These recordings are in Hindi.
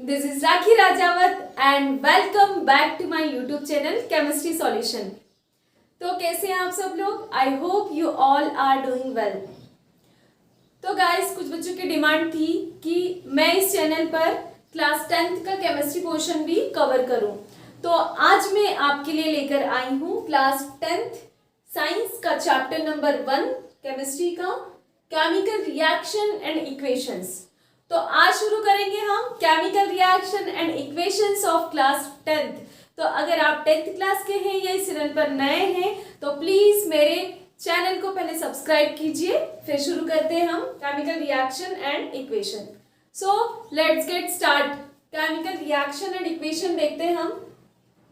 This is Rakhi Rajawat and welcome back to my YouTube channel Chemistry Solution। तो कैसे हैं आप सब लोग? I hope you all are doing well। तो गाइस कुछ बच्चों की डिमांड थी कि मैं इस चैनल पर क्लास 10th का केमिस्ट्री पोर्शन भी कवर करूं। तो आज मैं आपके लिए लेकर आई हूं क्लास 10th साइंस का चैप्टर नंबर 1 केमिस्ट्री का केमिकल रिएक्शन एंड इक्वेशंस। तो आज शुरू करेंगे हम chemical reaction and equations of class 10th। तो अगर आप 10th क्लास के हैं या इस चैनल पर नए हैं तो प्लीज मेरे चैनल को पहले सब्सक्राइब कीजिए, फिर शुरू करते हैं हम chemical reaction and equation. So let's get start. Chemical reaction and equation देखते हैं हम।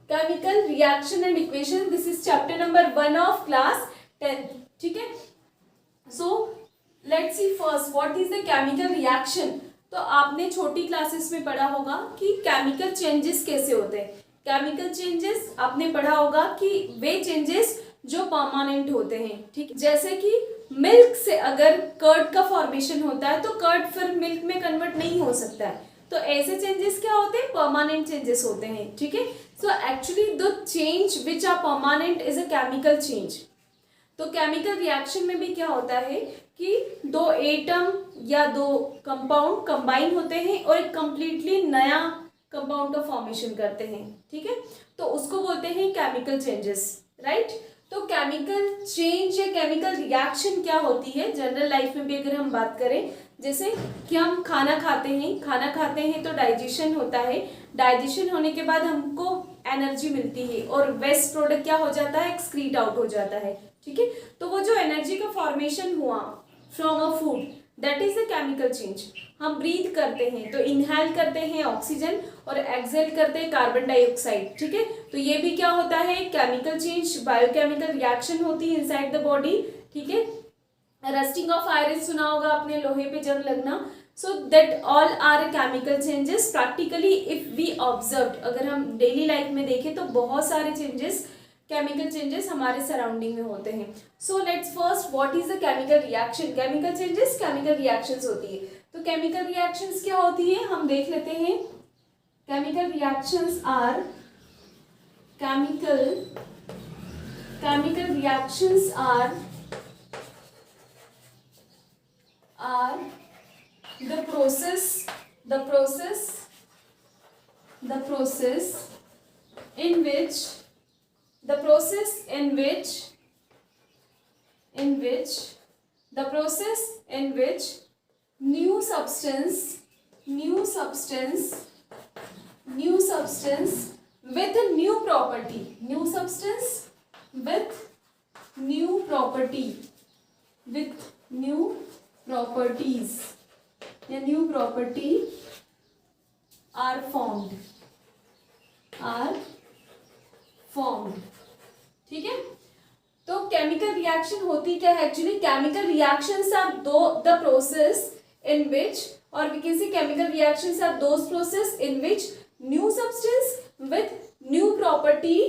Chemical reaction and equation, this is chapter number 1 of class 10th। ठीक है, so let's see first what is the chemical reaction. तो आपने छोटी क्लासेस में पढ़ा होगा कि केमिकल चेंजेस कैसे होते हैं। केमिकल चेंजेस आपने पढ़ा होगा कि वे चेंजेस जो परमानेंट होते हैं। ठीक, जैसे कि मिल्क से अगर कर्ड का फॉर्मेशन होता है तो कर्ड फिर मिल्क में कन्वर्ट नहीं हो सकता है। तो ऐसे चेंजेस क्या होते हैं? परमानेंट चेंजेस होते हैं। ठीक है, so actually the change which are permanent is a chemical change. तो केमिकल रिएक्शन में भी क्या होता है कि दो एटम या दो कंपाउंड कंबाइन होते हैं और एक कंप्लीटली नया कंपाउंड का फॉर्मेशन करते हैं। ठीक है, तो उसको बोलते हैं केमिकल चेंजेस, राइट। तो केमिकल चेंज या केमिकल रिएक्शन क्या होती है जनरल लाइफ में भी अगर हम बात करें, जैसे कि हम खाना खाते हैं तो डाइजेशन होता है। डाइजेशन होने के बाद हमको एनर्जी मिलती है और वेस्ट प्रोडक्ट क्या हो जाता है? एक्सक्रीट आउट हो जाता है। ठीक है, तो वो जो एनर्जी का फॉर्मेशन हुआ from a food, that is the chemical change. हम ब्रीथ करते हैं तो इनहेल करते हैं ऑक्सीजन और एक्सहेल करते हैं कार्बन डाइऑक्साइड। ठीक है, तो ये भी क्या होता है? केमिकल चेंज, बायोकेमिकल रिएक्शन होती है इनसाइड द बॉडी। ठीक है, रस्टिंग ऑफ आयरन सुना होगा आपने, लोहे पे जंग लगना। So that all are chemical changes. Practically if we observe, अगर हम डेली लाइफ में देखें तो बहुत सारे चेंजेस, केमिकल चेंजेस हमारे सराउंडिंग में होते हैं। So let's first what is the chemical reaction. Chemical changes chemical reactions होती है। तो केमिकल रिएक्शंस क्या होती है हम देख लेते हैं। Chemical reactions are chemical reactions are the process in which new substance with a new property, new property are formed। ठीक है, तो केमिकल रिएक्शन होती क्या है? Actually chemical reactions are the process in which, और we can see chemical reactions are those process in which new substance with new property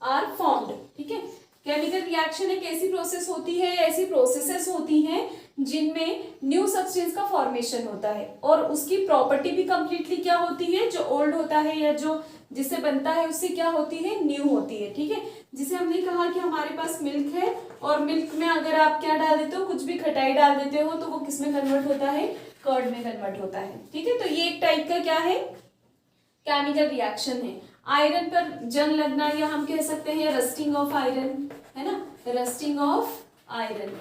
are formed. ठीक है, केमिकल रिएक्शन एक ऐसी प्रोसेस होती है, ऐसी प्रोसेसेस होती हैं जिनमें न्यू सब्सटेंस का फॉर्मेशन होता है और उसकी प्रॉपर्टी भी कंप्लीटली क्या होती है? जो ओल्ड होता है या जो जिससे बनता है उससे क्या होती है? न्यू होती है। ठीक है, जिसे हमने कहा कि हमारे पास मिल्क है और मिल्क में अगर आप क्या डाल देते हो, कुछ भी खटाई डाल देते हो, तो वो किस में कन्वर्ट होता है? कर्ड में कन्वर्ट होता है। ठीक है, तो ये एक टाइप का क्या है? केमिकल रिएक्शन है। आयरन पर जंग लगना, या हम कह सकते हैं रस्टिंग ऑफ आयरन, है ना, रस्टिंग ऑफ आयरन।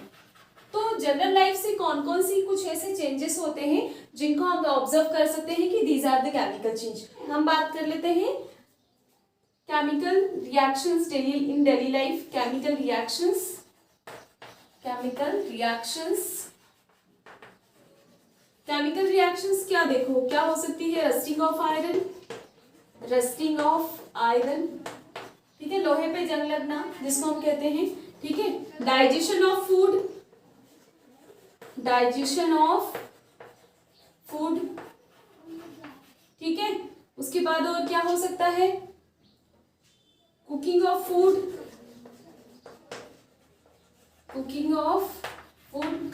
तो जनरल लाइफ से कौन कौन सी कुछ ऐसे चेंजेस होते हैं जिनको हम ऑब्जर्व कर सकते हैं कि these are the chemical change. हम बात कर लेते हैं chemical reactions in daily life. Chemical reactions क्या देखो क्या हो सकती है? Rusting of iron. ठीक है, लोहे पे जंग लगना जिसको हम कहते हैं। ठीक है, डाइजेशन ऑफ फूड। ठीक है, उसके बाद और क्या हो सकता है? कुकिंग ऑफ फूड,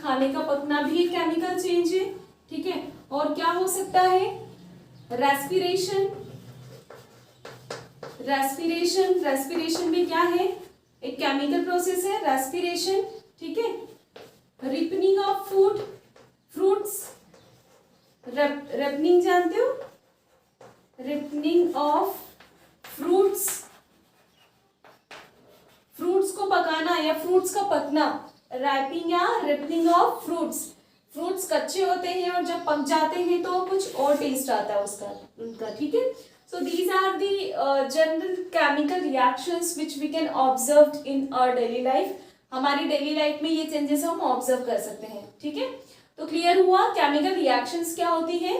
खाने का पकना भी एक केमिकल चेंज है। ठीक है, और क्या हो सकता है? रेस्पिरेशन, रेस्पिरेशन में क्या है, एक केमिकल प्रोसेस है रेस्पिरेशन, ठीक है। Ripening of food, fruits, ripening जानते हो, रिपनिंग ऑफ फ्रूट्स, फ्रूट्स को पकाना या फ्रूट्स का पकना, रैपिंग या रिपनिंग ऑफ फ्रूट्स। फ्रूट्स कच्चे होते हैं और जब पक जाते हैं तो कुछ और टेस्ट आता है उसका उनका, ठीक है। So these are the general chemical reactions which we can observe in our daily life. हमारी डेली लाइफ में ये चेंजेस हम ऑब्जर्व कर सकते हैं, ठीक है। तो क्लियर हुआ केमिकल रिएक्शंस क्या होती है।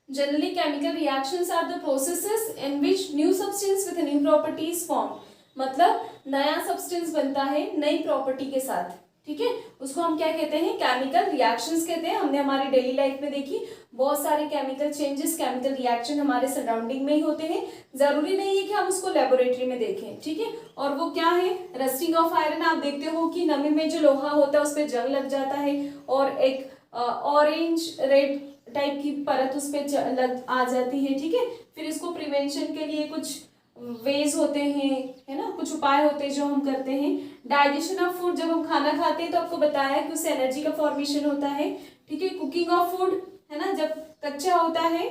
Generally chemical reactions are the processes in which new substance with new properties form, मतलब नया सब्सटेंस बनता है नई प्रॉपर्टी के साथ, ठीक है। उसको हम क्या कहते हैं, केमिकल रिएक्शंस कहते हैं। हमने हमारी डेली लाइफ में देखी बहुत सारे केमिकल चेंजेस, केमिकल रिएक्शन हमारे सराउंडिंग में ही होते हैं। जरूरी नहीं है कि हम उसको लेबोरेटरी में देखें, ठीक है। और वो क्या है, रस्टिंग ऑफ आयरन। आप देखते हो कि नमी में जो लोहा होता है उस पर जंग लग जाता है और एक ऑरेंज रेड टाइप की परत उस पर लग आ जाती है, ठीक है। फिर इसको प्रिवेंशन के लिए कुछ वेज होते हैं, है ना, कुछ उपाय होते हैं जो हम करते हैं। डाइजेशन ऑफ फूड, जब हम खाना खाते हैं तो आपको बताया कि उससे एनर्जी का फॉर्मेशन होता है, ठीक है। कुकिंग ऑफ फूड, है ना, जब कच्चा होता है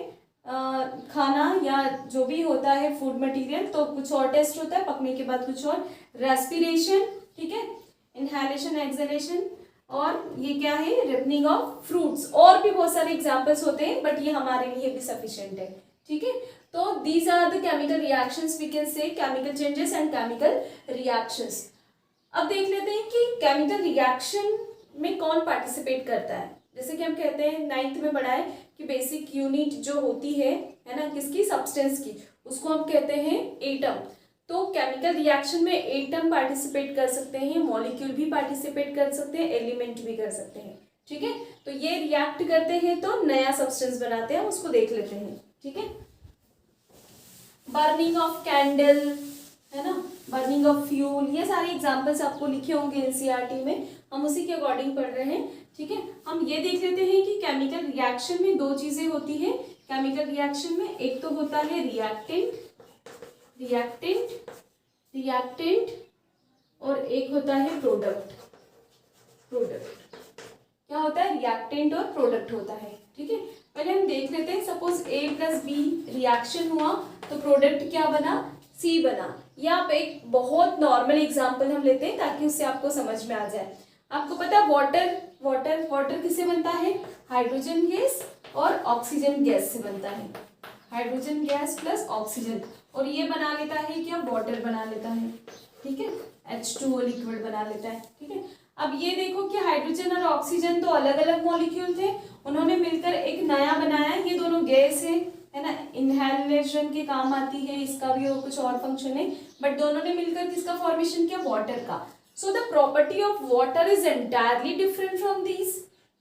खाना या जो भी होता है फूड मटेरियल तो कुछ और टेस्ट होता है, पकने के बाद कुछ और। रेस्पिरेशन, ठीक है, इनहेलेशन, एक्सहेलेशन, और ये क्या है, रिपनिंग ऑफ फ्रूट्स। और भी बहुत सारे एग्जाम्पल्स होते हैं बट ये हमारे लिए भी सफिशिएंट है, ठीक है। तो these are the chemical reactions, we can say chemical changes and chemical reactions. अब देख लेते हैं कि केमिकल रिएक्शन में कौन पार्टिसिपेट करता है। जैसे कि हम कहते हैं 9th में पढ़ा है कि बेसिक यूनिट जो होती है ना, किसकी, सब्सटेंस की, उसको हम कहते हैं एटम। तो केमिकल रिएक्शन में एटम पार्टिसिपेट कर सकते हैं, मॉलिक्यूल भी पार्टिसिपेट कर सकते हैं, एलिमेंट भी कर सकते हैं, ठीक है। तो ये रिएक्ट करते हैं तो नया सब्सटेंस बनाते हैं, उसको देख लेते हैं, ठीक है। बर्निंग ऑफ कैंडल, है ना, बर्निंग ऑफ फ्यूल, ये सारे एग्जांपल्स आपको लिखे होंगे एनसीईआरटी में, हम उसी के अकॉर्डिंग पढ़ रहे हैं, ठीक है। हम ये देख लेते हैं कि केमिकल रिएक्शन में दो चीजें होती है केमिकल रिएक्शन में। एक तो होता है रिएक्टेंट और एक होता है प्रोडक्ट। क्या होता है, रिएक्टेंट और प्रोडक्ट होता है, ठीक है। पहले हम देख लेते हैं, सपोज A+B रिएक्शन हुआ तो प्रोडक्ट क्या बना, C बना। या आप एक बहुत नॉर्मल एग्जांपल हम लेते हैं ताकि उससे आपको समझ में आ जाए। आपको पता है वाटर किससे बनता है, हाइड्रोजन गैस और ऑक्सीजन गैस से बनता है, हाइड्रोजन गैस प्लस ऑक्सीजन, और ये बना लेता है क्या, वाटर बना लेता है, ठीक है, H2O लिक्विड बना लेता है, ठीक है। अब ये देखो कि हाइड्रोजन और ऑक्सीजन तो अलग अलग मॉलिक्यूल थे, उन्होंने मिलकर एक नया बनाया। ये दोनों गैस है ना, इनहेलेशन के काम आती है, इसका भी कुछ और फंक्शन है, बट दोनों ने मिलकर किसका फॉर्मेशन किया, वाटर का। So the property of water is entirely different from these,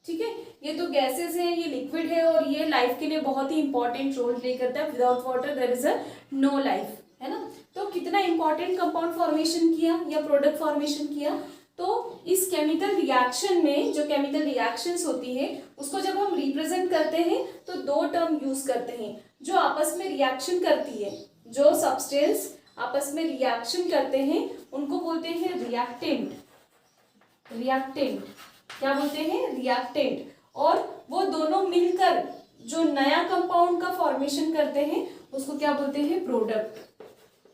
ठीक है। ये तो गैसेस है, ये लिक्विड है और ये लाइफ के लिए बहुत ही इंपॉर्टेंट रोल प्ले करता है। Without water there is a no life, है ना। तो कितना इंपॉर्टेंट कंपाउंड फॉर्मेशन किया या प्रोडक्ट फॉर्मेशन किया। तो इस केमिकल रिएक्शन में जो केमिकल रिएक्शंस होती है उसको जब हम रिप्रेजेंट करते हैं तो दो टर्म यूज करते हैं। जो आपस में रिएक्शन करती है, जो सब्सटेंस आपस में रिएक्शन करते हैं उनको बोलते हैं रिएक्टेंट। क्या बोलते हैं, रिएक्टेंट। और वो दोनों मिलकर जो नया कंपाउंड का फॉर्मेशन करते हैं उसको क्या बोलते हैं, प्रोडक्ट।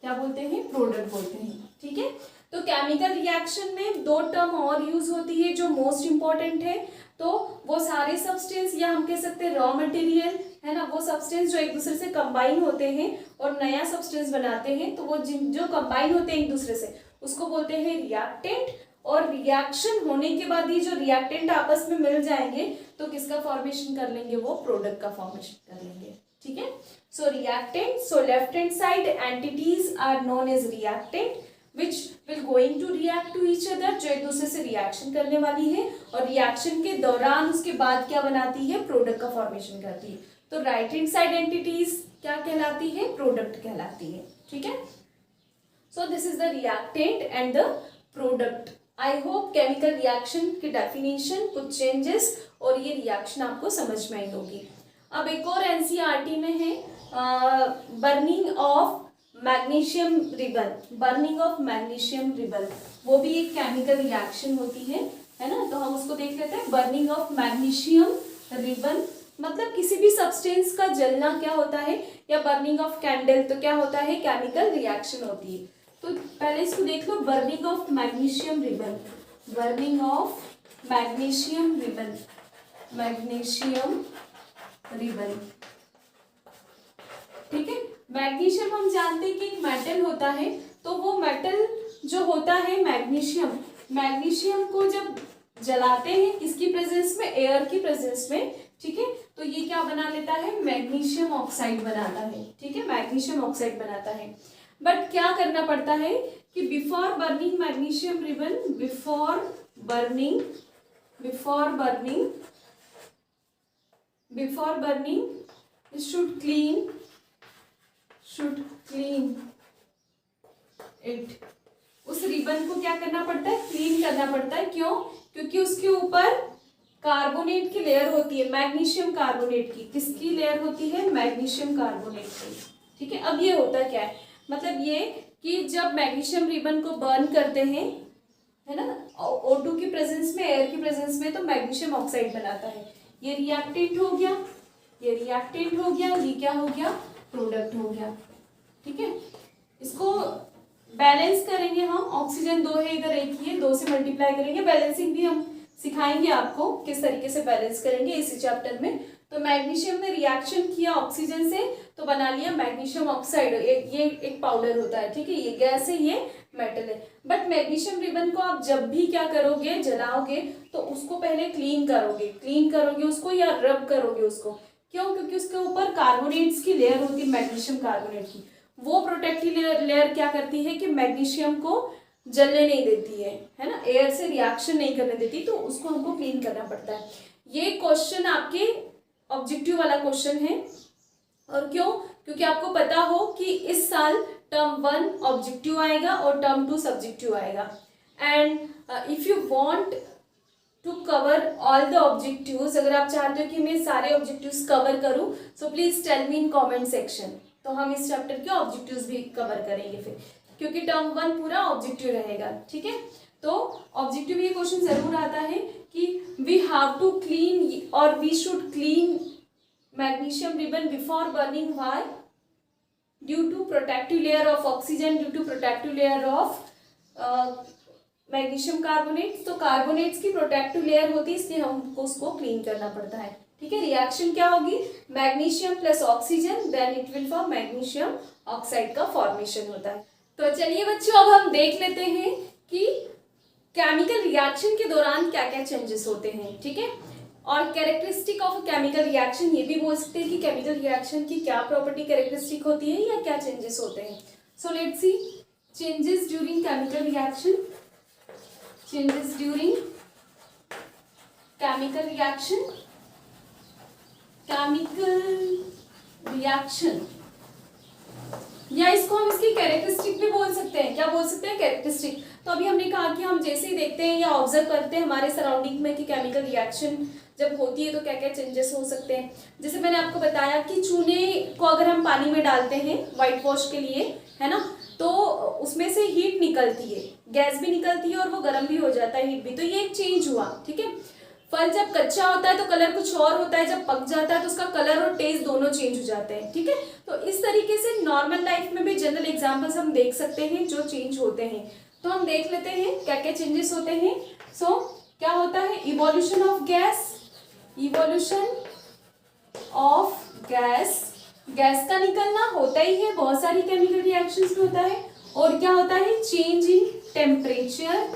क्या बोलते हैं, प्रोडक्ट बोलते हैं, ठीक है। तो केमिकल रिएक्शन में दो टर्म और यूज होती है जो मोस्ट इंपॉर्टेंट है। तो वो सारे सब्सटेंस या हम कह सकते हैं रॉ मटेरियल, है ना, वो सब्सटेंस जो एक दूसरे से कंबाइन होते हैं और नया सब्सटेंस बनाते हैं, तो वो जो कंबाइन होते हैं एक दूसरे से उसको बोलते हैं रिएक्टेंट। और रिएक्शन होने के बाद ये जो रिएक्टेंट आपस में मिल जाएंगे तो किसका फॉर्मेशन कर लेंगे, वो प्रोडक्ट का फॉर्मेशन कर लेंगे, ठीक है। So reactant, so left hand side entities are known as reactant which will going to react to each other, जो एक दूसरे से रिएक्शन करने वाली है और रिएक्शन के दौरान उसके बाद क्या बनाती है, प्रोडक्ट का फॉर्मेशन करती है। तो राइट हैंड साइड एंटिटीज क्या कहलाती है, प्रोडक्ट कहलाती है, ठीक है। So this is the reactant and the product. I hope chemical reaction की डेफिनेशन, कुछ चेंजेस और ये रिएक्शन आपको समझ में आई होगी। अब एक और एनसीईआरटी में है burning of magnesium ribbon, burning of magnesium ribbon, वो भी एक केमिकल रिएक्शन होती है ना। तो हम उसको देख लेते हैं। बर्निंग ऑफ मैग्नीशियम रिबन मतलब किसी भी सब्सटेंस का जलना क्या होता है, या बर्निंग ऑफ कैंडल तो क्या होता है, केमिकल रिएक्शन होती है। तो पहले इसको देख लो, burning of magnesium ribbon, burning of magnesium ribbon, magnesium ribbon, ठीक है। मैग्नीशियम हम जानते हैं कि एक मेटल होता है, तो वो मेटल जो होता है मैग्नीशियम, मैग्नीशियम को जब जलाते हैं किसकी प्रेजेंस में, एयर की प्रेजेंस में, ठीक है, तो ये क्या बना लेता है, मैग्नीशियम ऑक्साइड बनाता है, ठीक है, मैग्नीशियम ऑक्साइड बनाता है। बट क्या करना पड़ता है कि before burning magnesium ribbon, before burning should clean it, उस रिबन को क्या करना पड़ता है, क्लीन करना पड़ता है। क्यों? क्योंकि उसके ऊपर कार्बोनेट की लेयर होती है, मैग्नीशियम कार्बोनेट की। किसकी लेयर होती है, मैग्नीशियम कार्बोनेट की, ठीक है। अब ये होता क्या है, मतलब ये कि जब मैग्नीशियम रिबन को बर्न करते हैं, है ना, O2 की प्रेजेंस में, एयर की प्रेजेंस में, तो मैग्नीशियम ऑक्साइड बनाता है। ये रिएक्टेंट हो गया, ये रिएक्टेंट हो गया, ये क्या हो गया, प्रोडक्ट हो गया, ठीक है। इसको बैलेंस करेंगे हम, ऑक्सीजन 2 है, इधर 1 ही है, 2 से मल्टीप्लाई करेंगे। बैलेंसिंग भी हम सिखाएंगे आपको किस तरीके से बैलेंस करेंगे इसी चैप्टर में। तो मैग्नीशियम ने रिएक्शन किया ऑक्सीजन से, तो बना लिया मैग्नीशियम ऑक्साइड, ये एक पाउडर होता है, ठीक है। ये गैस है, ये मेटल है। बट मैग्नीशियम रिबन को आप जब भी क्या करोगे, जलाओगे, तो उसको पहले क्लीन करोगे उसको, या रब करोगे उसको। क्यों? क्योंकि उसके ऊपर कार्बोनेट्स की लेयर होती है, मैग्नीशियम कार्बोनेट की। वो प्रोटेक्टिव लेयर क्या करती है कि मैग्नीशियम को जलने नहीं देती है ना, एयर से रिएक्शन नहीं करने देती, तो उसको हमको क्लीन करना पड़ता है। ये क्वेश्चन आपके ऑब्जेक्टिव वाला क्वेश्चन है। और क्यों? क्योंकि आपको पता हो कि इस साल टर्म 1 ऑब्जेक्टिव आएगा और टर्म 2 सब्जेक्टिव आएगा। And if you want to cover all the objectives, अगर आप चाहते हो कि मैं सारे ऑब्जेक्टिव्स कवर करूं, so please tell me in comment section. तो हम इस चैप्टर के ऑब्जेक्टिव्स भी कवर करेंगे फिर, क्योंकि टर्म 1 पूरा ऑब्जेक्टिव रहेगा, ठीक है। तो ऑब्जेक्टिव ये क्वेश्चन जरूर आता है कि वी हैव टू क्लीन और we should clean magnesium ribbon before burning. Why? Due to protective layer of oxygen, due to protective layer of magnesium carbonate. तो कार्बोनेट्स की प्रोटेक्टिव लेयर होती है, इसलिए हमको उसको क्लीन करना पड़ता है, ठीक है। रिएक्शन क्या होगी, magnesium plus oxygen, then it will form magnesium oxide का फॉर्मेशन होता है। तो चलिए बच्चों, अब हम देख लेते हैं कि केमिकल रिएक्शन के दौरान क्या क्या चेंजेस होते हैं, ठीक है। और कैरेक्टरिस्टिक ऑफ केमिकल रिएक्शन, ये भी बोल सकते हैं कि केमिकल रिएक्शन की क्या प्रॉपर्टी कैरेक्टरिस्टिक होती है या क्या चेंजेस होते हैं। So let's see changes during chemical reaction, changes during chemical reaction, chemical reaction, या इसको हम इसकी कैरेक्टरिस्टिक भी बोल सकते हैं। क्या बोल सकते हैं, कैरेक्टरिस्टिक। तो अभी हमने कहा कि हम जैसे ही देखते हैं या ऑब्जर्व करते हैं हमारे सराउंडिंग में कि केमिकल रिएक्शन जब होती है तो क्या क्या चेंजेस हो सकते हैं। जैसे मैंने आपको बताया कि चूने को अगर हम पानी में डालते हैं वाइट वॉश के लिए, है ना, तो उसमें से हीट निकलती है, गैस भी निकलती है और वो गर्म भी हो जाता है, हीट भी। तो ये एक चेंज हुआ, ठीक है। फल जब कच्चा होता है तो कलर कुछ और होता है, जब पक जाता है तो उसका कलर और टेस्ट दोनों चेंज हो जाते हैं, ठीक है। तो इस तरीके से नॉर्मल लाइफ में भी जनरल एग्जांपल्स हम देख सकते हैं जो चेंज होते हैं। तो हम देख लेते हैं क्या क्या चेंजेस होते हैं। सो क्या होता है, evolution of gas, evolution of gas, gas का निकलना होता ही है, बहुत सारी केमिकल रिएक्शंस में होता है। और क्या होता है, change in temperature,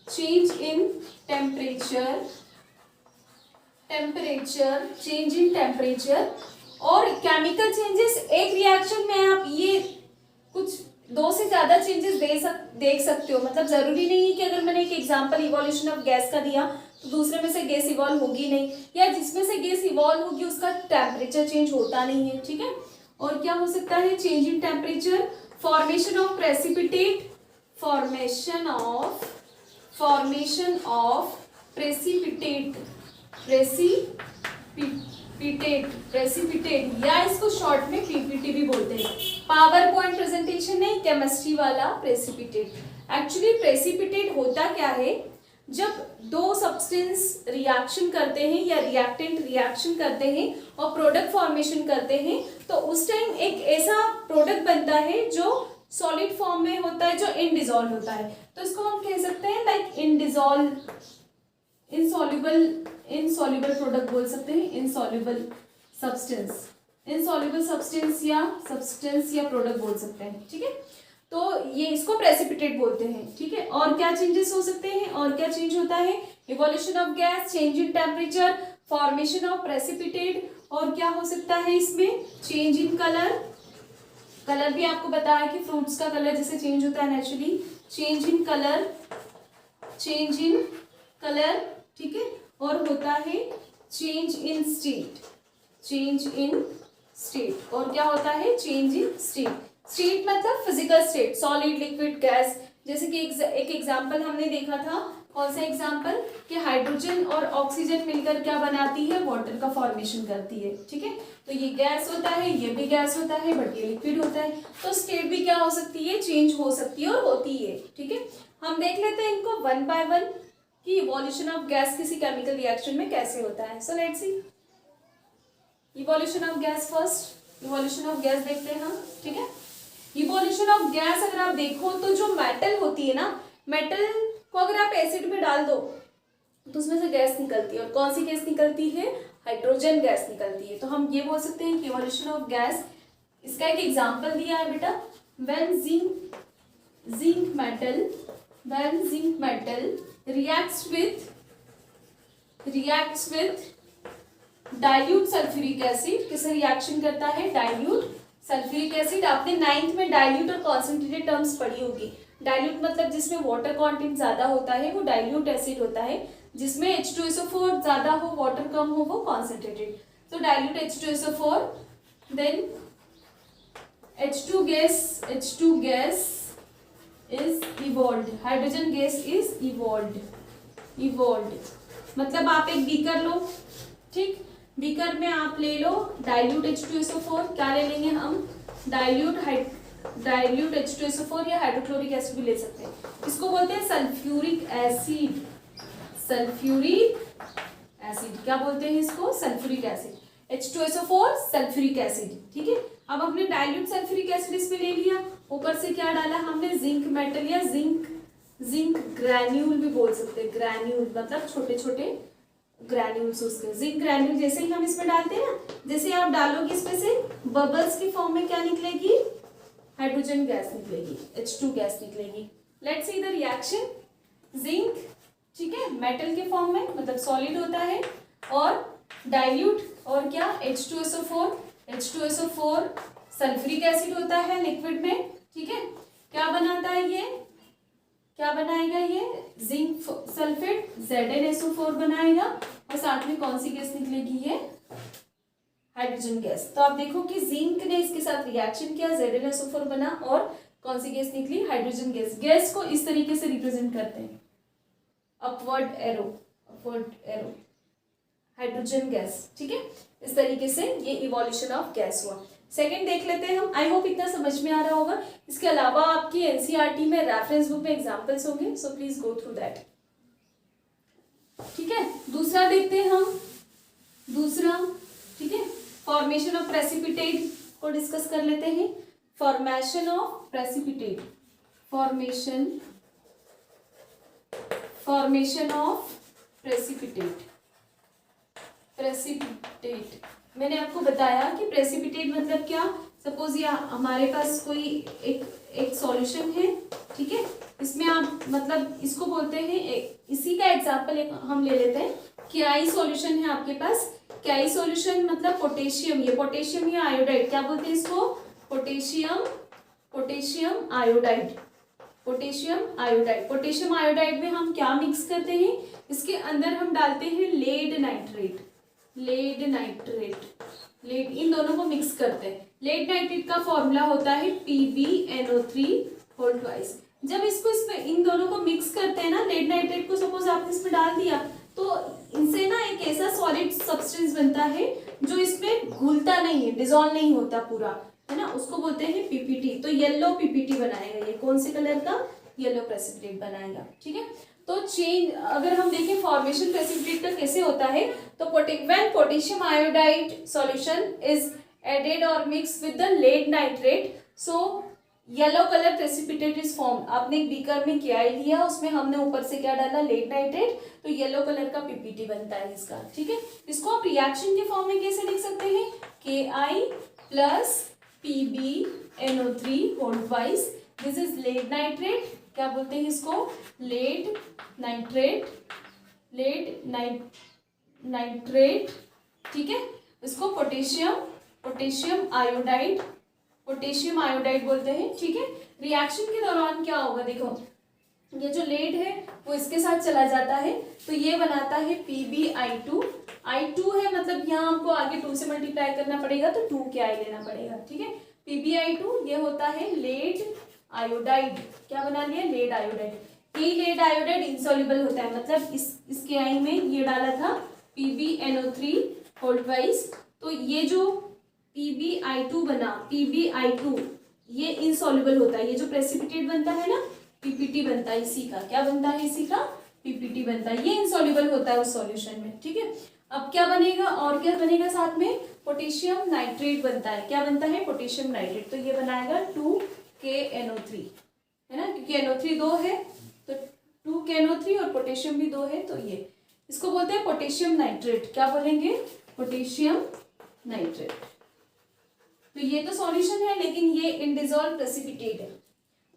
change in temperature, temperature, change in temperature. और केमिकल चेंजेस एक रिएक्शन में आप ये कुछ 2 से ज्यादा चेंजेस देख सकते हो। मतलब जरूरी नहीं है कि अगर मैंने एक एग्जांपल इवोल्यूशन ऑफ गैस का दिया तो दूसरे में से गैस इवॉल्व होगी नहीं, या जिसमें से गैस इवॉल्व होगी उसका टेम्परेचर चेंज होता नहीं है, ठीक है। और क्या हो सकता है, change in temperature, formation of precipitate, formation of precipitate, precipitate या इसको शॉर्ट में पीपीटी भी बोलते हैं। पावर पॉइंट प्रेजेंटेशन नहीं, केमिस्ट्री वाला प्रेसिपिटेट। एक्चुअली प्रेसिपिटेट होता क्या है, जब दो सब्सटेंस रिएक्शन करते हैं या रिएक्टेंट रिएक्शन करते हैं और प्रोडक्ट फॉर्मेशन करते हैं, तो उस टाइम एक ऐसा प्रोडक्ट बनता है जो सॉलिड फॉर्म में होता है, जो इनडिसॉल्व होता है। तो इसको हम कह सकते हैं लाइक इनसॉल्युबल प्रोडक्ट बोल सकते हैं, इनसॉल्युबल सब्सटेंस या प्रोडक्ट बोल सकते हैं। ठीक है, तो ये इसको प्रेसिपिटेट बोलते हैं। ठीक है, और क्या चेंजेस हो सकते हैं, और क्या चेंज होता है, evolution of gas, change in temperature, formation of precipitate, और क्या हो सकता है इसमें, चेंज इन कलर भी आपको बताया कि फ्रूट्स का कलर जैसे चेंज होता है नेचुरली, चेंज इन कलर, ठीक है, और होता है चेंज इन स्टेट, और क्या होता है, चेंज इन स्टेट मतलब physical state, solid, liquid, gas. जैसे कि एक एग्जांपल हमने देखा था, कौन सा एग्जांपल, कि हाइड्रोजन और ऑक्सीजन मिलकर क्या बनाती है, वाटर का फॉर्मेशन करती है। ठीक है, तो ये गैस होता है, ये भी गैस होता है, बट ये लिक्विड होता है। तो स्टेट भी क्या हो सकती है, चेंज हो सकती है और होती है। ठीक है, हम देख लेते हैं इनको वन बाय वन कि इवोल्यूशन ऑफ गैस किसी केमिकल रिएक्शन में कैसे होता है। So let's see evolution of gas. First evolution of gas देखते हैं हम। ठीक है, इवोल्यूशन ऑफ गैस अगर आप देखो तो जो मेटल होती है ना, मेटल को अगर आप एसिड में डाल दो तो उसमें से गैस निकलती है, और कौन सी गैस निकलती है, हाइड्रोजन गैस निकलती है। तो हम ये बोल सकते हैं कि इवोल्यूशन ऑफ गैस, इसका एक एग्जांपल दिया है बेटा, when zinc metal reacts with dilute sulphuric acid, किसे रिएक्शन करता है, डाइल्यूट सल्फ्यूरिक एसिड। आपने 9th में डाइल्यूट और कॉन्सेंट्रेटेड टर्म्स पढ़ी होगी। डाइल्यूट मतलब जिसमें वाटर कंटेंट ज्यादा होता है वो डाइल्यूट एसिड होता है, जिसमें H2SO4 ज्यादा हो, वाटर कम हो, वो कॉन्सेंट्रेटेड। तो dilute H2SO4, then H2 gas is evolved, hydrogen gas is evolved। मतलब आप एक बीकर लो, ठीक, बीकर में आप ले लो डाइल्यूट H2SO4, क्या ले लेंगे हम, डाइल्यूट H2SO4 या हाइड्रोक्लोरिक एसिड भी ले सकते हैं। इसको बोलते हैं सल्फ्यूरिक एसिड, क्या बोलते हैं इसको, sulphuric acid. H2SO4 sulphuric acid. ठीक है, अब हमने डाइल्यूट सल्फ्यूरिक एसिड इसमें ले लिया, ऊपर से क्या डाला हमने, जिंक मेटल या जिंक ग्रैन्यूल भी बोल सकते हैं। ग्रैन्यूल मतलब छोटे छोटे ग्रैन्यूल्स, उसके जिंक ग्रैन्यूल जैसे ही हम इसमें डालते हैं ना, जैसे आप डालोगे इसमें से बबल्स की फॉर्म में क्या निकलेगी, हाइड्रोजन गैस निकलेगी, H2 गैस निकलेगी। Let's see the reaction, zinc, ठीक है, मेटल के फॉर्म में मतलब सॉलिड होता है, और डाइल्यूट और क्या, H2SO4 सल्फ्यूरिक एसिड होता है लिक्विड में। ठीक है, क्या बनाता है ये, क्या बनाएगा ये, जिंक सल्फेट ZnSO4 बनाएगा, और साथ में कौन सी गैस निकलेगी, ये हाइड्रोजन गैस। तो आप देखो कि जिंक ने इसके साथ रिएक्शन किया, ZnSO4 बना, और कौन सी गैस निकली, हाइड्रोजन गैस। गैस को इस तरीके से रिप्रेजेंट करते हैं, अपवर्ड एरो, हाइड्रोजन गैस। ठीक है, इस तरीके से ये इवोल्यूशन ऑफ गैस हुआ। सेकंड देख लेते हैं हम। आई होप इतना समझ में आ रहा होगा। इसके अलावा आपकी एनसीईआरटी में रेफरेंस बुक में एग्जांपल्स होंगे, so please go through that. ठीक है, दूसरा देखते हैं हम, दूसरा, ठीक है, फॉर्मेशन ऑफ प्रेसिपिटेट को डिस्कस कर लेते हैं। Formation of precipitate, formation of precipitate. मैंने आपको बताया कि प्रेसिपिटेट मतलब क्या, सपोज ये हमारे पास कोई एक सॉल्यूशन है, ठीक है, इसमें आप मतलब इसको बोलते हैं, इसी का एग्जांपल हम ले लेते हैं, KI सॉल्यूशन है आपके पास। KI सॉल्यूशन मतलब पोटेशियम, ये पोटेशियम या आयोडाइड, क्या बोलते हैं इसको, पोटेशियम आयोडाइड। पोटेशियम आयोडाइड में हम क्या मिक्स करते हैं, इसके अंदर हम डालते हैं लेड नाइट्रेट, इन दोनों को मिक्स करते हैं। लेड नाइट्रेट का फॉर्मूला होता है PbNO3 जब इसको इसमें इन दोनों को मिक्स करते हैं ना, लेड नाइट्रेट को सपोज आपने इसमें डाल दिया, तो इनसे ना एक ऐसा सॉलिड सब्सटेंस बनता है जो इसमें घुलता नहीं है, डिजोल्व नहीं होता पूरा, है ना, उसको बोलते हैं पीपीटी। तो येलो पीपीटी बनाएगा, ये कौन से कलर का, येलो प्रेसिपिटेट बनाएगा, ठीक है। तो चेंज अगर हम देखें फॉर्मेशन प्रेसिपिटेट का कैसे होता है, तो when potassium iodide solution is added और mix with the lead nitrate, so yellow colour precipitate is form. आपने एक बीकर में क्या लिया, उसमें हमने ऊपर से क्या डाला, लेड नाइट्रेट, तो येलो कलर का पीपीटी बनता है इसका, ठीक है। इसको आप रिएक्शन के फॉर्म में कैसे लिख सकते हैं, KI plus PbNO3 whole twice, this is lead nitrate, क्या बोलते हैं इसको, लेड नाइट्रेट, नाइट्रेट, ठीक है। इसको पोटेशियम आयोडाइड बोलते हैं, ठीक है। रिएक्शन के दौरान क्या होगा, देखो ये जो लेड है वो इसके साथ चला जाता है, तो ये बनाता है PbI2, I2 है, मतलब यहाँ हमको आगे 2 से मल्टीप्लाई करना पड़ेगा, तो 2KI लेना पड़ेगा, ठीक है। PbI2 ये होता है लेड आयोडाइड, क्या बना लिया, लेड आयोडाइड। ये लेड आयोडाइड इंसॉल्युबल होता है, मतलब इसके आई में ये डाला था PbNO3 होल ट्वाइस, तो ये जो PbI2 बना, PbI2 ये इंसॉल्युबल होता है, ये जो प्रेसिपिटेट बनता है ना, पीपीटी बनता है इसी का, क्या बनता है इसी का, पीपीटी बनता है, ये इंसॉल्युबल होता है उस सॉल्यूशन में, ठीक है। अब क्या बनेगा, और क्या बनेगा साथ में, पोटेशियम नाइट्रेट बनता है, क्या बनता है, पोटेशियम नाइट्रेट, तो ये बनाएगा 2KNO3, है ना, क्योंकि NO3 दो है, तो 2KNO3 और पोटेशियम भी 2 है, तो ये इसको बोलते हैं पोटेशियम नाइट्रेट, क्या बोलेंगे, पोटेशियम नाइट्रेट। तो ये तो सॉल्यूशन है, लेकिन ये इनडिजॉल्व प्रेसिपिटेट है,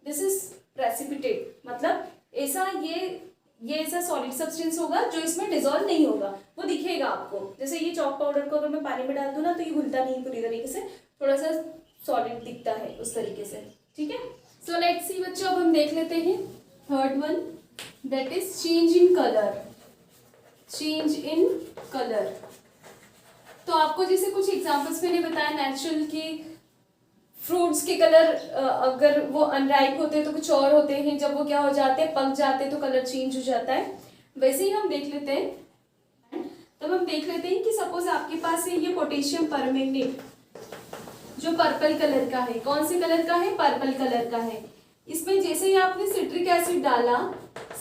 दिस इज प्रेसिपिटेट, मतलब ऐसा ये ऐसा सॉलिड सब्सटेंस होगा जो इसमें डिजॉल्व नहीं होगा, वो दिखेगा आपको, जैसे ये चॉक पाउडर को अगर मैं पानी में डाल दूं ना, तो ये घुलता नहीं पूरी तरीके से, थोड़ा सा सॉलिड दिखता है उस तरीके से, ठीक है। सो लेट्स सी बच्चों, अब हम देख लेते हैं third one, that is change in colour. तो आपको जैसे कुछ एग्जांपल्स मैंने बताया नेचुरल की, फ्रूट्स के कलर अगर वो अनराइप होते हैं तो कुछ और होते हैं, जब वो क्या हो जाते हैं, पक जाते हैं, तो कलर चेंज हो जाता है। वैसे ही हम देख लेते हैं, तब हम देख लेते हैं कि सपोज आपके पास है ये पोटेशियम परमैंगनेट जो पर्पल कलर का है, कौन से कलर का है, पर्पल कलर का है। इसमें जैसे ही आपने सिट्रिक एसिड डाला,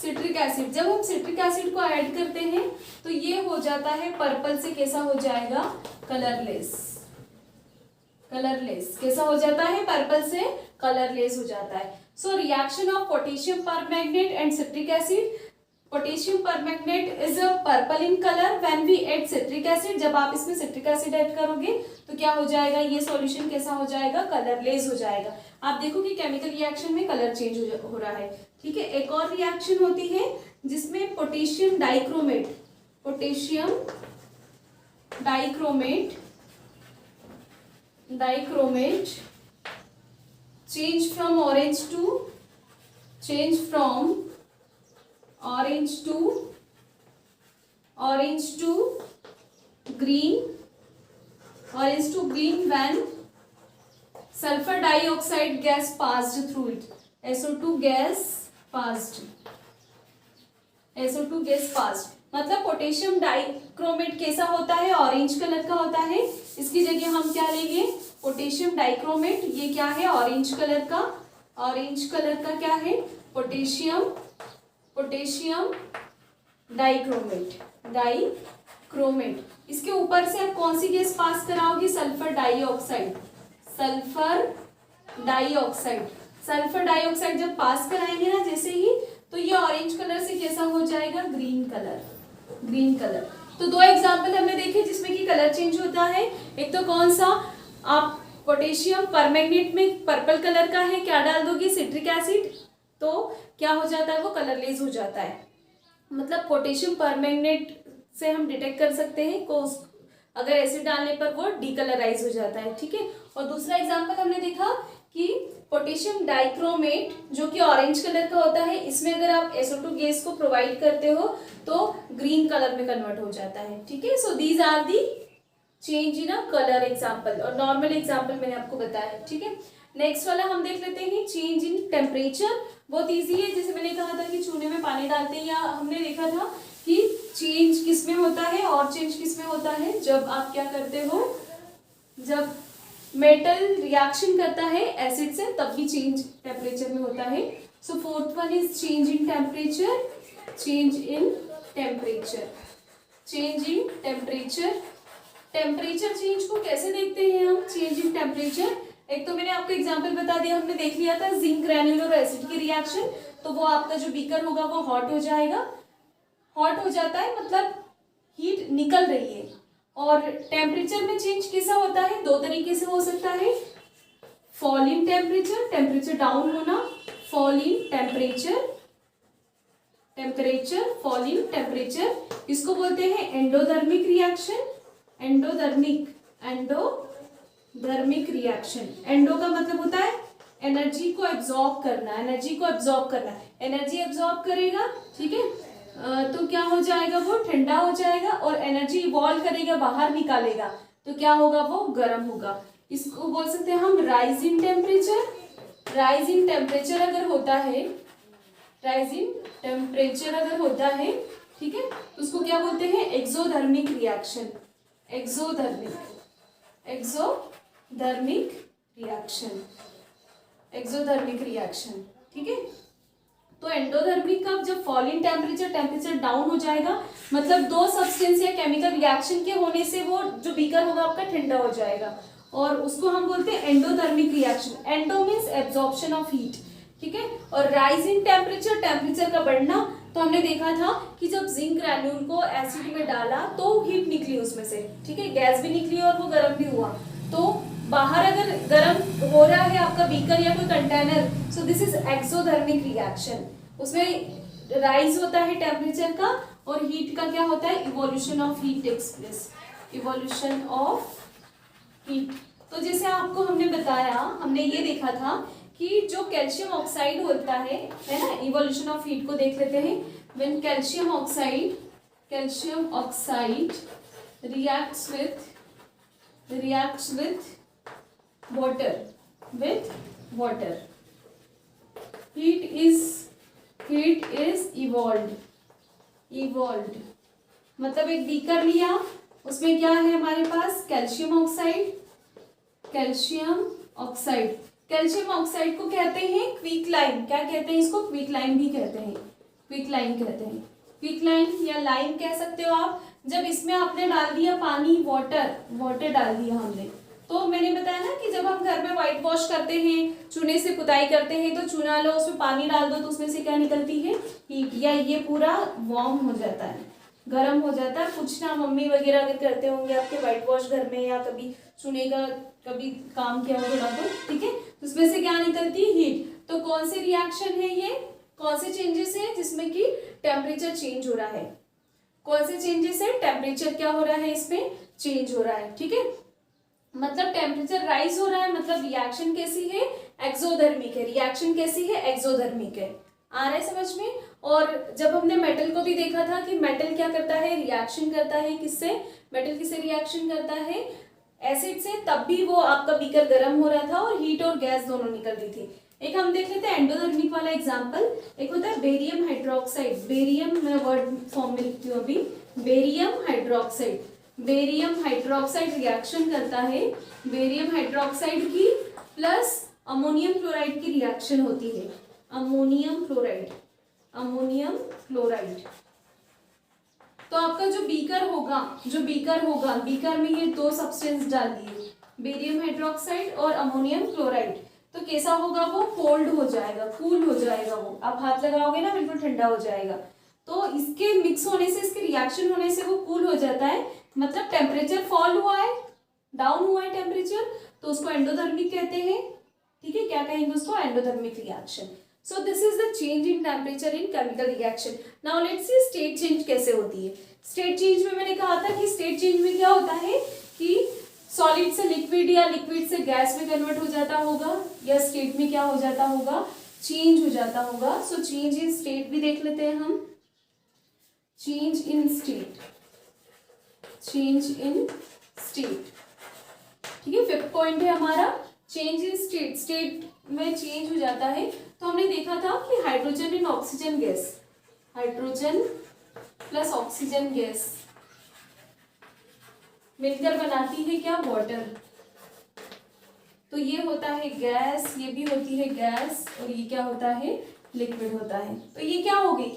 सिट्रिक एसिड, जब हम सिट्रिक एसिड को ऐड करते हैं तो ये हो जाता है पर्पल से कैसा हो जाएगा, कलरलेस, कैसा हो जाता है, पर्पल से कलरलेस हो जाता है। So reaction of potassium permanganate and citric acid, potassium permanganate is a purple in colour when we add citric acid, जब आप इसमें सिट्रिक एसिड ऐड करोगे तो क्या हो जाएगा, ये सॉल्यूशन कैसा हो जाएगा, कलरलेस हो जाएगा। आप देखो कि केमिकल रिएक्शन में कलर चेंज हो रहा है, ठीक है। एक और रिएक्शन होती है जिसमें potassium dichromate change from orange to green when sulfur dioxide gas passed through it, SO2 gas passed, मतलब पोटेशियम डाइक्रोमेट कैसा होता है, ऑरेंज कलर का होता है। इसकी जगह हम क्या लेंगे, पोटेशियम डाइक्रोमेट, ये क्या है, ऑरेंज कलर का क्या है, पोटेशियम डाइक्रोमेट। इसके ऊपर से आप कौन सी गैस पास कराओगे, सल्फर डाइऑक्साइड जब पास कराएंगे ना जैसे ही, तो ये ऑरेंज कलर से कैसा हो जाएगा, ग्रीन कलर। तो दो एग्जांपल हमने देखे जिसमें कि कलर चेंज होता है। एक तो कौन सा, आप पोटेशियम परमैंगनेट में पर्पल कलर का है, क्या डाल दोगे, सिट्रिक एसिड, तो क्या हो जाता है, वो कलरलेस हो जाता है। मतलब पोटेशियम परमैंगनेट से हम डिटेक्ट कर सकते हैं को, अगर एसिड डालने पर वो डीकलराइज हो जाता है, ठीक है। और दूसरा एग्जांपल हमने देखा कि पोटेशियम डाइक्रोमेट जो कि ऑरेंज कलर का होता है, इसमें अगर आप SO2 गैस को प्रोवाइड करते हो तो ग्रीन कलर में कन्वर्ट हो जाता है, ठीक है। So these are the change in a colour example, और नॉर्मल एग्जाम्पल मैंने आपको बताया, ठीक है। नेक्स्ट वाला हम देख लेते हैं चेंज इन टेम्परेचर, बहुत ईजी है। जैसे मैंने कहा था कि चूने में पानी डालते हैं, या हमने देखा था कि चेंज किस में होता है और चेंज किस में होता है, जब आप क्या करते हो, जब मेटल रिएक्शन करता है एसिड से तब भी चेंज टेम्परेचर में होता है। So fourth one is change in temperature, change in temperature, change in temperature. Temperature change को कैसे देखते हैं हम, चेंज इन टेम्परेचर। एक तो मैंने आपको एग्जांपल बता दिया, हमने देख लिया था जिंक ग्रैन्यूल और एसिड की रिएक्शन, तो वो आपका जो बीकर होगा वो हॉट हो जाएगा, हॉट हो जाता है मतलब हीट निकल रही है। और टेम्परेचर में चेंज कैसा होता है, दो तरीके से हो सकता है, fall in temperature, temperature down होना, fall in temperature, temperature fall in temperature, इसको बोलते हैं endothermic reaction, endothermic, endothermic reaction. Endo का मतलब होता है एनर्जी को एब्जॉर्ब करना, एनर्जी को एब्जॉर्ब करना, एनर्जी एब्जॉर्ब करेगा, ठीक है, तो क्या हो जाएगा, वो ठंडा हो जाएगा, और एनर्जी इवॉल्व करेगा, बाहर निकालेगा, तो क्या होगा, वो गर्म होगा। इसको बोल सकते हैं हम rise in temperature. Rise in temperature अगर होता है, राइज इन टेम्परेचर अगर होता है, ठीक है, तो उसको क्या बोलते हैं, exothermic reaction, exothermic, exothermic reaction, exothermic reaction, ठीक है। तो एंडोथर्मिक का जब fall in temperature, temperature down हो जाएगा, मतलब दो सब्सटेंस या केमिकल रिएक्शन के होने से वो जो बीकर होगा आपका ठंडा हो जाएगा, और उसको हम बोलते हैं endothermic reaction. Endo means absorption of heat, ठीक है। और राइज इन टेम्परेचर, टेम्परेचर का बढ़ना, तो हमने देखा था कि जब जिंक ग्रैन्यूल को एसिड में डाला तो हीट निकली उसमें से, ठीक है, गैस भी निकली और वो गर्म भी हुआ। तो बाहर अगर गर्म हो रहा है आपका बीकर या कोई container, so this is exothermic reaction, उसमें राइज होता है टेम्परेचर का, और हीट का क्या होता है, evolution of heat takes place, evolution of heat. तो जैसे आपको हमने बताया, हमने ये देखा था कि जो कैल्शियम ऑक्साइड होता है ना, इवोल्यूशन ऑफ हीट को देख लेते हैं। When calcium oxide reacts with water, heat is evolved, मतलब एक बीकर लिया, उसमें क्या है हमारे पास, कैल्शियम ऑक्साइड को कहते हैं क्विकलाइन, क्या कहते हैं इसको, क्विकलाइन भी कहते हैं, क्विकलाइन या लाइम कह सकते हो आप। जब इसमें आपने डाल दिया पानी, वाटर डाल दिया हमने, तो मैंने बताया ना कि जब हम घर में व्हाइट वॉश करते हैं, चूने से पुताई करते हैं, तो चूना लो, उसमें पानी डाल दो, तो उसमें से क्या निकलती है, हीट, या ये पूरा वार्म हो जाता है, गर्म हो जाता है। कुछ ना मम्मी वगैरह अगर करते होंगे आपके व्हाइट वॉश घर में, या कभी चूने का कभी काम किया हो थोड़ा बहुत, ठीक है, तो उसमें से क्या निकलती है, हीट। तो कौन से रिएक्शन है ये, कौन से चेंजेस है जिसमें कि टेम्परेचर चेंज हो रहा है, कौन से चेंजेस है, टेम्परेचर क्या हो रहा है, इसमें चेंज हो रहा है, ठीक है, मतलब टेम्परेचर राइज हो रहा है, मतलब रिएक्शन कैसी है, एक्सोथर्मिक है, रिएक्शन कैसी है, एक्सोथर्मिक है। आ रहा है समझ में। और जब हमने मेटल को भी देखा था कि मेटल क्या करता है, रिएक्शन करता है, किससे, मेटल किससे रिएक्शन करता है, एसिड से, तब भी वो आपका बीकर गर्म हो रहा था और हीट और गैस दोनों निकल रही थी। एक हम देख लेते हैं एंडोथर्मिक वाला एग्जांपल। एक होता है बेरियम हाइड्रोक्साइड, बेरियम, मैं वर्ड फॉर्म में लिखती हूँ अभी, बेरियम हाइड्रोक्साइड रिएक्शन करता है, बेरियम हाइड्रोक्साइड की प्लस अमोनियम क्लोराइड की रिएक्शन होती है, अमोनियम क्लोराइड। तो आपका जो बीकर होगा, बीकर में ये दो सब्सटेंस डाल दिए, बेरियम हाइड्रोक्साइड और अमोनियम क्लोराइड, तो कैसा होगा, वो कोल्ड हो जाएगा, कूल हो जाएगा, वो आप हाथ लगाओगे ना बिल्कुल ठंडा हो जाएगा। तो इसके मिक्स होने से, इसके रिएक्शन होने से वो कूल हो जाता है, मतलब टेम्परेचर फॉल हुआ है, डाउन हुआ है टेम्परेचर, तो उसको एंडोथर्मिक कहते हैं, ठीक है, क्या कहेंगे उसको, endothermic reaction. So this is the change in temperature in chemical reaction. Now let's see state change कैसे होती है। स्टेट चेंज में मैंने कहा था कि स्टेट चेंज में क्या होता है कि सॉलिड से लिक्विड या लिक्विड से गैस में कन्वर्ट हो जाता होगा, या स्टेट में क्या हो जाता होगा, चेंज हो जाता होगा। सो चेंज इन स्टेट भी देख लेते हैं हम, चेंज इन स्टेट, ठीक है, फिफ्थ पॉइंट है हमारा चेंज इन स्टेट, स्टेट में चेंज हो जाता है। तो हमने देखा था कि hydrogen in oxygen gas, hydrogen plus oxygen gas मिलकर बनाती है क्या, वाटर। तो ये होता है गैस, ये भी होती है गैस, और ये क्या होता है, लिक्विड होता है। तो ये क्या हो गई,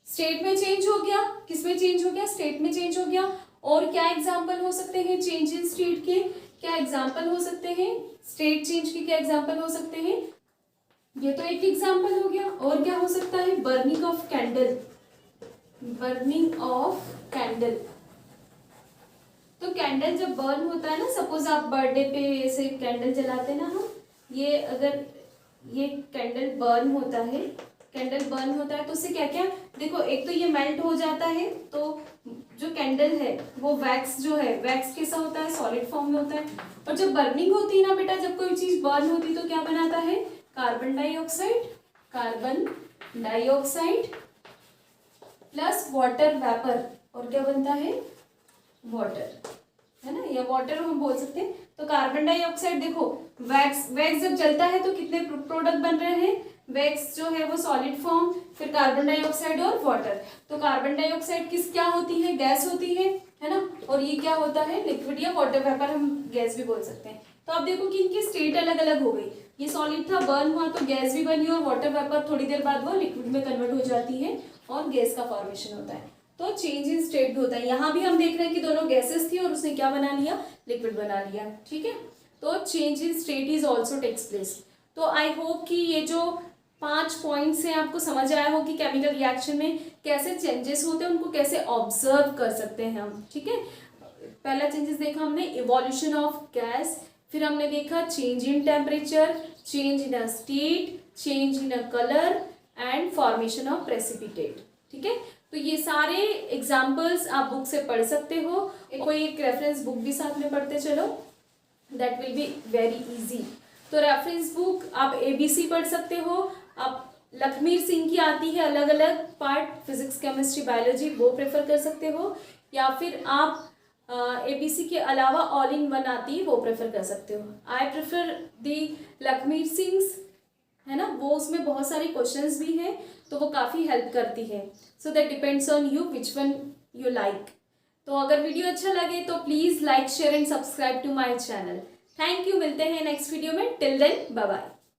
स्टेट में चेंज हो गया, किसमें चेंज हो गया, स्टेट में चेंज हो गया। और क्या एग्जाम्पल हो सकते हैं चेंज इन स्टेट के, क्या एग्जाम्पल हो सकते हैं, स्टेट चेंज के क्या एग्जाम्पल हो सकते हैं, ये तो एक एग्जाम्पल हो गया। और क्या हो सकता है, burning of candle, burning of candle. तो कैंडल जब बर्न होता है ना, सपोज आप बर्थडे पे ऐसे कैंडल जलाते हैं ना हम, ये अगर ये कैंडल बर्न होता है, कैंडल बर्न होता है तो उससे क्या क्या, देखो एक तो ये मेल्ट हो जाता है, तो जो कैंडल है वो वैक्स जो है, वैक्स कैसा होता है, सॉलिड फॉर्म में होता है। और जब बर्निंग होती है ना बेटा, जब कोई चीज बर्न होती है तो क्या बनाता है, carbon dioxide, carbon dioxide plus water vapour, और क्या बनता है, वाटर, है ना, या वाटर हम बोल सकते हैं। तो कार्बन डाइऑक्साइड, देखो वैक्स, वैक्स जब जलता है तो कितने प्रोडक्ट बन रहे हैं, वैक्स जो है वो सॉलिड फॉर्म, फिर कार्बन डाइऑक्साइड और वाटर। तो कार्बन डाइऑक्साइड किस क्या होती है, गैस होती है ना, और ये क्या होता है, लिक्विड या वाटर वेपर, हम गैस भी बोल सकते हैं। तो आप देखो कि इनकी स्टेट अलग अलग हो गई, ये सॉलिड था, बर्न हुआ तो गैस भी बनी, और वाटर वेपर थोड़ी देर बाद वो लिक्विड में कन्वर्ट हो जाती है और गैस का फॉर्मेशन होता है। तो चेंज इन स्टेट भी होता है। यहाँ भी हम देख रहे हैं कि दोनों गैसेस थी और उसने क्या बना लिया, लिक्विड बना लिया, ठीक है। तो change in state is also takes place. तो आई होप कि ये जो 5 पॉइंट्स हैं आपको समझ आया हो कि केमिकल रिएक्शन में कैसे चेंजेस होते हैं, उनको कैसे ऑब्जर्व कर सकते हैं हम, ठीक है। पहला चेंजेस देखा हमने, इवोल्यूशन ऑफ गैस, फिर हमने देखा change in temperature, change in a state, change in a colour and formation of precipitate, ठीक है। तो ये सारे एग्जाम्पल्स आप बुक से पढ़ सकते हो, कोई एक रेफरेंस बुक भी साथ में पढ़ते चलो, that will be very easy. तो रेफरेंस बुक आप एबीसी पढ़ सकते हो, आप लखमीर सिंह की आती है अलग अलग पार्ट, फिजिक्स केमिस्ट्री बायोलॉजी, वो प्रेफर कर सकते हो, या फिर आप एबीसी के अलावा ऑल इन वन आती है वो प्रेफर कर सकते हो। आई प्रेफर दी लखमीर सिंह, है ना, वो उसमें बहुत सारे क्वेश्चंस भी हैं तो वो काफ़ी हेल्प करती है। So that depends on you which one you like. तो अगर वीडियो अच्छा लगे तो please like share and subscribe to my channel. Thank you, मिलते हैं नेक्स्ट वीडियो में, टिल देन बाय बाय।